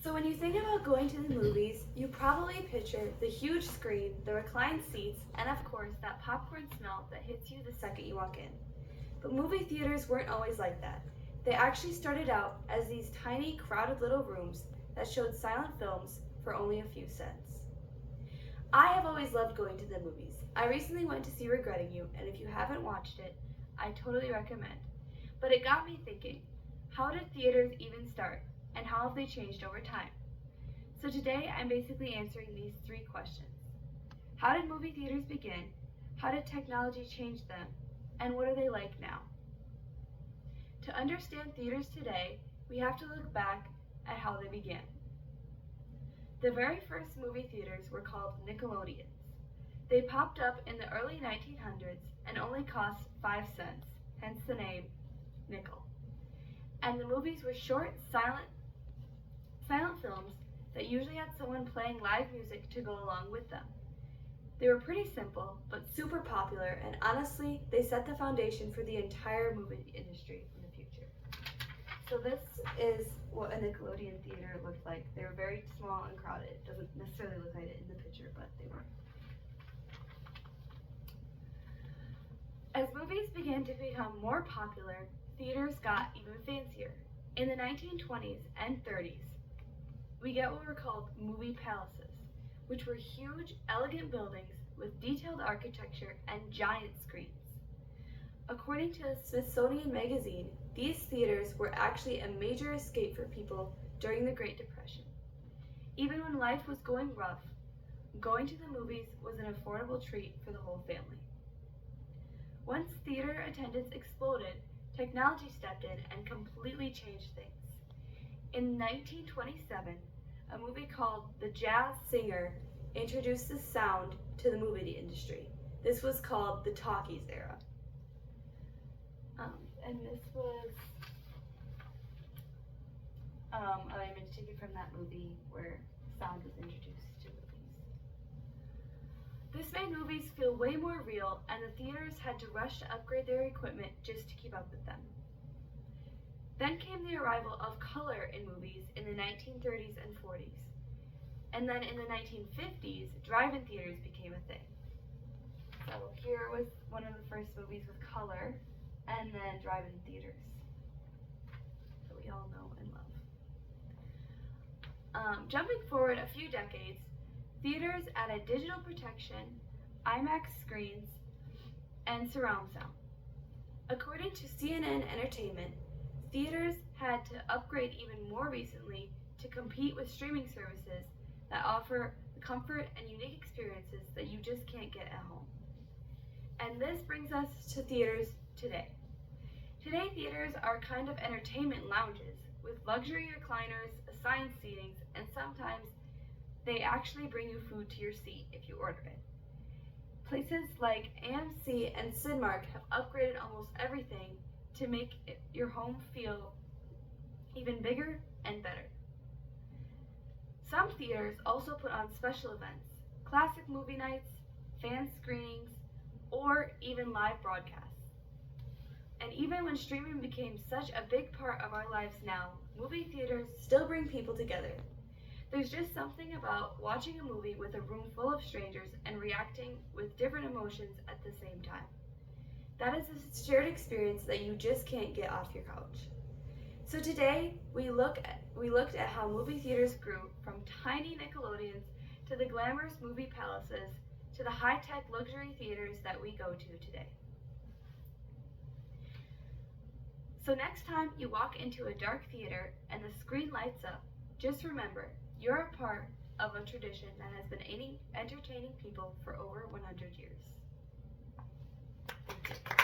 So when you think about going to the movies, you probably picture the huge screen, the reclined seats, and of course that popcorn smell that hits you the second you walk in. But movie theaters weren't always like that. They actually started out as these tiny, crowded little rooms that showed silent films for only a few cents. I have always loved going to the movies. I recently went to see Regretting You, and if you haven't watched it, I totally recommend. But it got me thinking, how did theaters even start, and how have they changed over time? So today I'm basically answering these three questions. How did movie theaters begin? How did technology change them? And what are they like now? To understand theaters today, we have to look back at how they began. The very first movie theaters were called Nickelodeons. They popped up in the early 1900s and only cost 5 cents, hence the name nickel. And the movies were short, silent films that usually had someone playing live music to go along with them. They were pretty simple, but super popular, and honestly, they set the foundation for the entire movie industry in the future. So this is what a Nickelodeon theater looked like. They were very small and crowded. It doesn't necessarily look like it in the picture, but they were. As movies began to become more popular, theaters got even fancier. In the 1920s and 30s, we get what were called movie palaces, which were huge, elegant buildings with detailed architecture and giant screens. According to Smithsonian Magazine, these theaters were actually a major escape for people during the Great Depression. Even when life was going rough, going to the movies was an affordable treat for the whole family. Once theater attendance exploded, technology stepped in and completely changed things. In 1927, a movie called The Jazz Singer introduced the sound to the movie industry. This was called the talkies era. And this was an image taken from that movie where sound was introduced to movies. This made movies feel way more real, and the theaters had to rush to upgrade their equipment just to keep up with them. Then came the arrival of color in movies in the 1930s and 40s. And then in the 1950s, drive-in theaters became a thing. So here was one of the first movies with color, and then drive-in theaters that we all know and love. Jumping forward a few decades, theaters added digital projection, IMAX screens, and surround sound. According to CNN Entertainment, theaters had to upgrade even more recently to compete with streaming services that offer the comfort and unique experiences that you just can't get at home. And this brings us to theaters today. Today, theaters are kind of entertainment lounges with luxury recliners, assigned seatings, and sometimes they actually bring you food to your seat if you order it. Places like AMC and Cinemark have upgraded almost everything to make your home feel even bigger and better. Some theaters also put on special events, classic movie nights, fan screenings, or even live broadcasts. And even when streaming became such a big part of our lives now, movie theaters still bring people together. There's just something about watching a movie with a room full of strangers and reacting with different emotions at the same time. That is a shared experience that you just can't get off your couch. So today, we looked at how movie theaters grew from tiny Nickelodeons to the glamorous movie palaces to the high-tech luxury theaters that we go to today. So next time you walk into a dark theater and the screen lights up, just remember, you're a part of a tradition that has been entertaining people for over 100 years. Thank you.